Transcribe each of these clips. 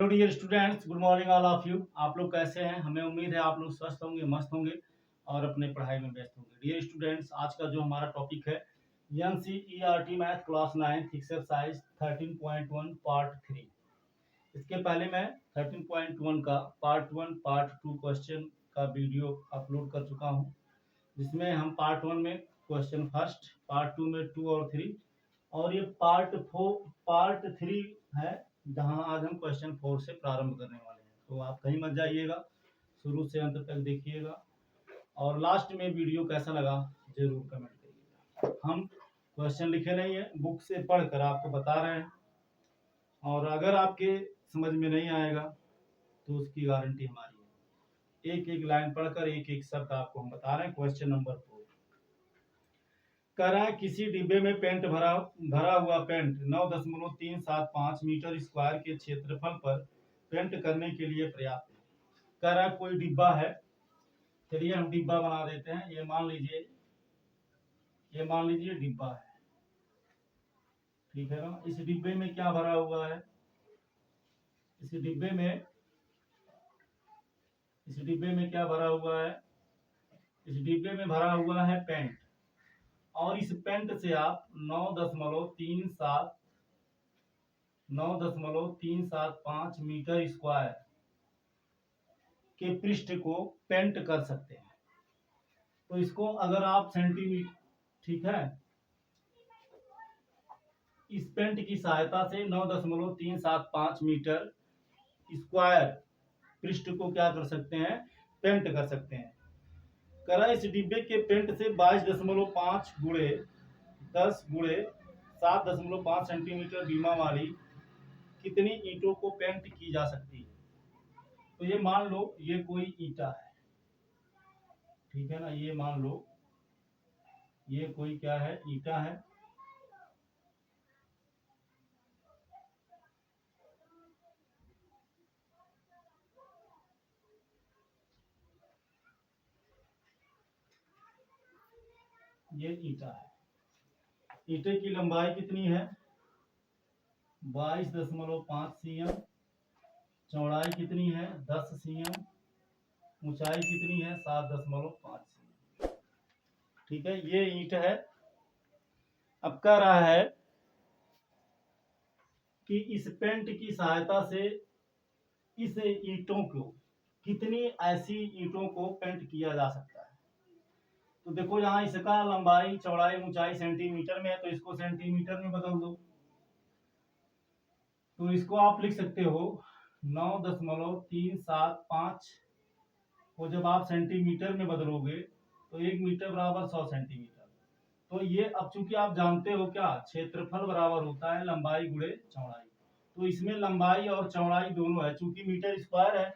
Dear students, good morning all of you. आप लोग कैसे हैं? हमें उम्मीद है आप लोग स्वस्थ होंगे, मस्त होंगे और अपने पढ़ाई में व्यस्त होंगे। डियर स्टूडेंट्स, आज का जो हमारा टॉपिक है NCERT math class 9 exercise 13.1 part 3। इसके पहले मैं 13.1 का पार्ट 1 पार्ट 2 क्वेश्चन का वीडियो अपलोड कर चुका हूं, जिसमें हम पार्ट 1 में क्वेश्चन फर्स्ट, पार्ट 2 में 2 और 3 और ये पार्ट 3 है, जहां आज हम क्वेश्चन 4 से प्रारंभ करने वाले हैं। तो आप कहीं मत जाइएगा, शुरू से अंत तक देखिएगा और लास्ट में वीडियो कैसा लगा जरूर कमेंट करिएगा। हम क्वेश्चन लिखे नहीं है, बुक से पढ़कर आपको बता रहे हैं और अगर आपके समझ में नहीं आएगा तो उसकी गारंटी हमारी है। एक एक लाइन पढ़कर एक एक शब्द आपको हम बता रहे हैं। क्वेश्चन नंबर 4 करें, किसी डिब्बे में पेंट भरा हुआ पेंट 9.375 मीटर स्क्वायर के क्षेत्रफल पर पेंट करने के लिए पर्याप्त है। करें, कोई डिब्बा है, चलिए हम डिब्बा बना देते हैं। ये मान लीजिए डिब्बा है, ठीक है ना। इस डिब्बे में क्या भरा हुआ है? इस डिब्बे में क्या भरा हुआ है? इस डिब्बे में भरा हुआ है पेंट और इस पेंट से आप 9.375 मीटर स्क्वायर के पृष्ठ को पेंट कर सकते हैं। तो इसको अगर आप सेंटीमीटर, ठीक है, इस पेंट की सहायता से 9.375 मीटर स्क्वायर पृष्ठ को क्या कर सकते हैं? पेंट कर सकते हैं। करा, इस डिब्बे के पेंट से 22.5 गुणे 10 गुणे 7.5 सेंटीमीटर बीमा वाली कितनी ईंटों को पेंट की जा सकती है? तो ये मान लो ये कोई ईंटा है, ठीक है ना। ये मान लो ये कोई क्या है? ईंटा है। ये ईंटा है। ईंटे की लंबाई कितनी है? 22.5 cm, चौड़ाई कितनी है? 10 cm, ऊंचाई कितनी है? 7.5 cm, ठीक है। ये ईंट है। अब कह रहा है कि इस पेंट की सहायता से इस ईंटों को कितनी ऐसी ईंटों को पेंट किया जा सकता है? तो देखो, यहाँ इसका लंबाई, चौड़ाई, ऊंचाई सेंटीमीटर में है, तो इसको सेंटीमीटर में बदल दो। तो इसको आप लिख सकते हो 9.375 को जब आप सेंटीमीटर में बदलोगे तो 1 मीटर बराबर 100 सेंटीमीटर। तो ये, अब चूंकि आप जानते हो क्या, क्षेत्रफल बराबर होता है लंबाई गुणे चौड़ाई। तो इसमें लंबाई और चौड़ाई दोनों है, चूंकि मीटर स्क्वायर है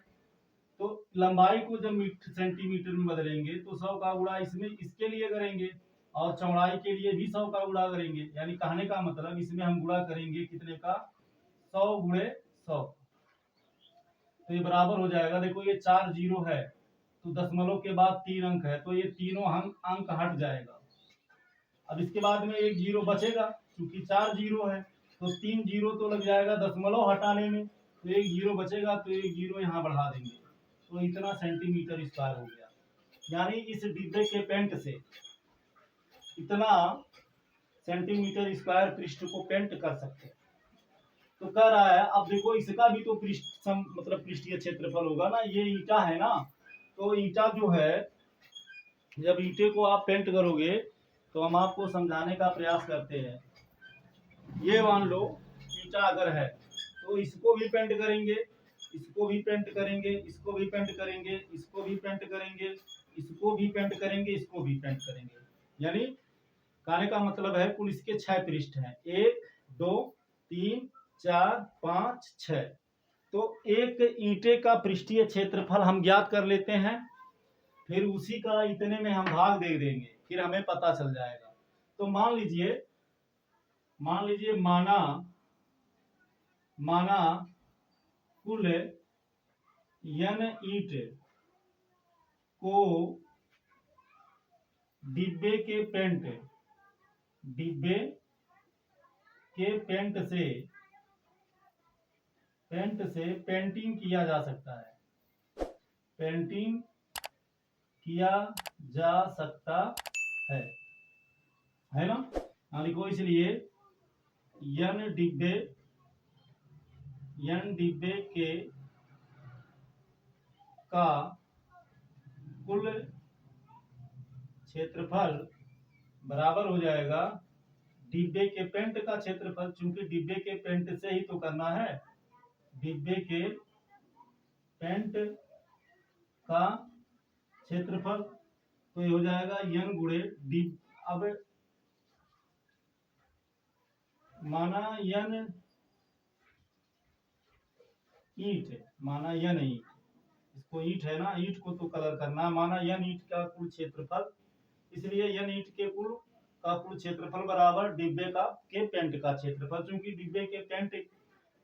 तो लंबाई को जब सेंटीमीटर में बदलेंगे तो 100 का गुणा इसमें इसके लिए करेंगे और चौड़ाई के लिए भी 100 का गुणा करेंगे। यानी कहने का मतलब इसमें हम गुणा करेंगे कितने का? 100 गुणे 100। तो ये बराबर हो जाएगा, देखो ये 4 जीरो है तो दशमलव के बाद 3 अंक है, तो ये तीनों अंक हट जाएगा। अब इसके बाद में एक जीरो बचेगा, क्योंकि 4 जीरो है तो 3 जीरो तो लग जाएगा दशमलव हटाने में, तो एक जीरो बचेगा, तो एक जीरो यहाँ बढ़ा देंगे, तो इतना सेंटीमीटर स्क्वायर हो गया। यानी इस डिब्बे के पेंट से इतना सेंटीमीटर स्क्वायर पृष्ठ को पेंट कर सकते हैं। तो कह रहा है, अब देखो इसका भी तो पृष्ठ मतलब पृष्ठीय क्षेत्रफल होगा ना। ये ईंटा है ना, तो ईंटा जो है, जब ईंटे को आप पेंट करोगे तो हम आपको समझाने का प्रयास करते हैं। ये मान लो ईंटा अगर है तो इसको भी पेंट करेंगे, इसको भी पेंट करेंगे, इसको भी पेंट करेंगे, इसको भी पेंट करेंगे, इसको भी पेंट करेंगे, इसको भी पेंट करेंगे। यानी कहने का मतलब है कुल इसके 6 पृष्ठ हैं, 1 2 3 4 5 6। तो एक ईंटे का पृष्ठीय क्षेत्रफल हम ज्ञात कर लेते हैं, फिर उसी का इतने में हम भाग दे देंगे, फिर हमें पता चल जाएगा। तो मान लीजिए माना कुल n ईंट को डिब्बे के पेंट पेंट से पेंटिंग किया जा सकता है, पेंटिंग किया जा सकता है ना। हाँ लिखो, इसलिए n डिब्बे के का कुल क्षेत्रफल बराबर हो जाएगा डिब्बे के पेंट का क्षेत्रफल, चूंकि डिब्बे के पेंट से ही तो करना है, डिब्बे के पेंट का क्षेत्रफल, तो ये हो जाएगा n गुणे डिब। अब माना n ईंट है, माना n ईंट, इसको ईंट है ना, ईंट को तो कलर करना है, माना n ईंट का कुल क्षेत्रफल, इसलिए n ईंट के कुल क्षेत्रफल बराबर डिब्बे का के पेंट का क्षेत्रफल, क्योंकि डिब्बे के पेंट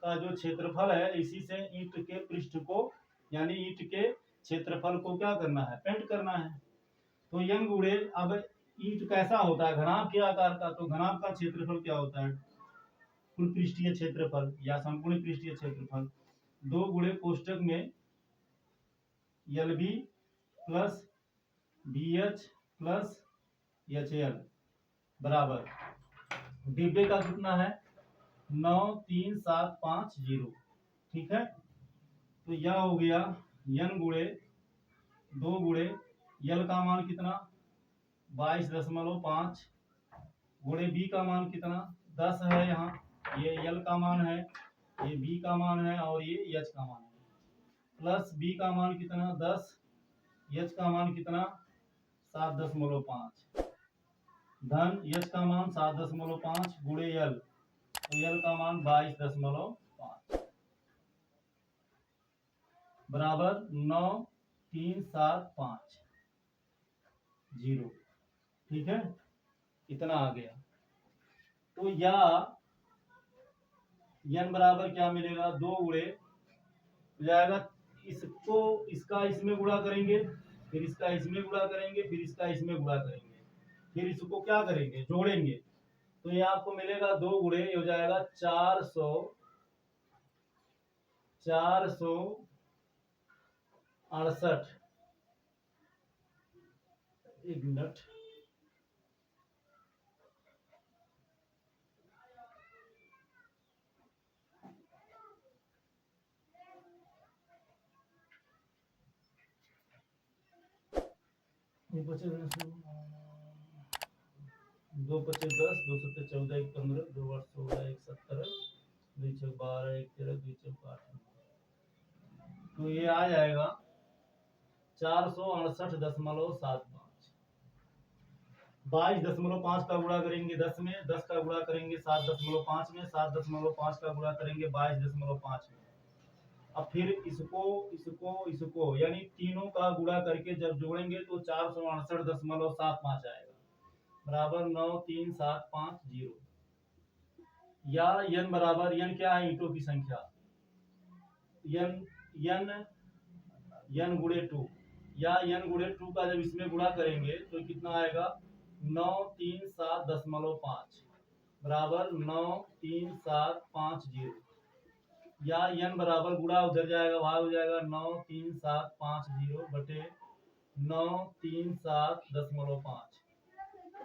का जो क्षेत्रफल है, इसी से ईंट के पृष्ठ को यानी ईंट के क्षेत्रफल को क्या करना है, पेंट करना है। तो n गुणे, अब ईंट कैसा होता है, घनाभ के आकार का, तो घनाभ का क्षेत्रफल क्या होता है, कुल पृष्ठीय क्षेत्रफल या संपूर्ण पृष्ठीय क्षेत्रफल, 2 गुणे कोष्टक में LB plus BH plus HL बराबर डिब्बे का कितना है 93750, ठीक है। तो यह हो गया n गुणे 2 गुणे L का मान कितना 22.5 गुणे B का मान कितना 10 है, यहाँ ये L का मान है, ये B का मान है और ये H का मान है, प्लस B का मान कितना 10, H का मान कितना 7.5 धन H का मान 7.5 गुणे L, तो L का मान 22.5 बराबर 93750, ठीक है, इतना आ गया। तो या n बराबर क्या मिलेगा 2 गुणे जाएगा, इसको इसका इसमें गुणा करेंगे, फिर इसका इसमें गुणा करेंगे, फिर इसका इसमें गुणा करेंगे, फिर इसको क्या करेंगे जोड़ेंगे, तो ये आपको मिलेगा 2 गुणे हो जाएगा 468, एक मिनट, दो पच्चीस 10, 2 सत्ते 14, 1 15, 2 8 16, 1 17, 2 6 12, 1 13, 2 4 8, तो ये आ जाएगा 468.75, 22.5 का गुणा करेंगे 10 में, 10 का गुणा करेंगे 7.5 में, 7.5 का गुणा करेंगे 22.5 में। अब फिर इसको इसको इसको यानी तीनों का गुणा करके जब जोड़ेंगे तो 468.75 आएगा बराबर 93750, या n बराबर n क्या है ईंटों की संख्या n गुणे 2, या n गुणे 2 का जब इसमें गुणा करेंगे तो कितना आएगा 937.5 बराबर 93750, या n बराबर गुणा उधर जाएगा वहां हो जाएगा 93750 बटे 937.5,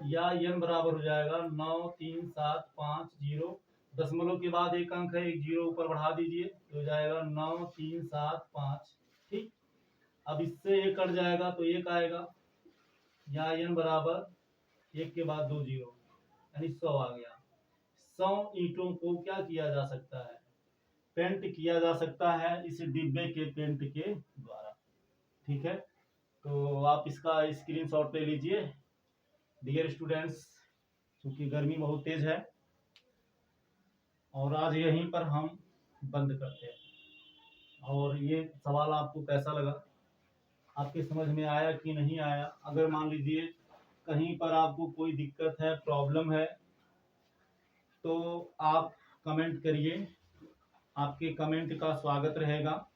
या n बराबर हो जाएगा 93750, दशमलव के बाद एक अंक है, एक जीरो ऊपर बढ़ा दीजिए तो हो जाएगा 9375, ठीक। अब इससे एक कट जाएगा तो एक आएगा, या n बराबर एक के बाद 2 जीरो यानी 100 आ गया। 100 ईंटों को क्या किया जा सकता है, पेंट किया जा सकता है इस डिब्बे के पेंट के द्वारा, ठीक है। तो आप इसका स्क्रीनशॉट ले लीजिए डियर स्टूडेंट्स, क्योंकि गर्मी बहुत तेज है, और आज यहीं पर हम बंद करते हैं। और ये सवाल आपको कैसा लगा, आपके समझ में आया कि नहीं आया, अगर मान लीजिए कहीं पर आपको कोई दिक्कत है, प्रॉब्लम है, तो आप कमेंट करिए, आपके कमेंट का स्वागत रहेगा।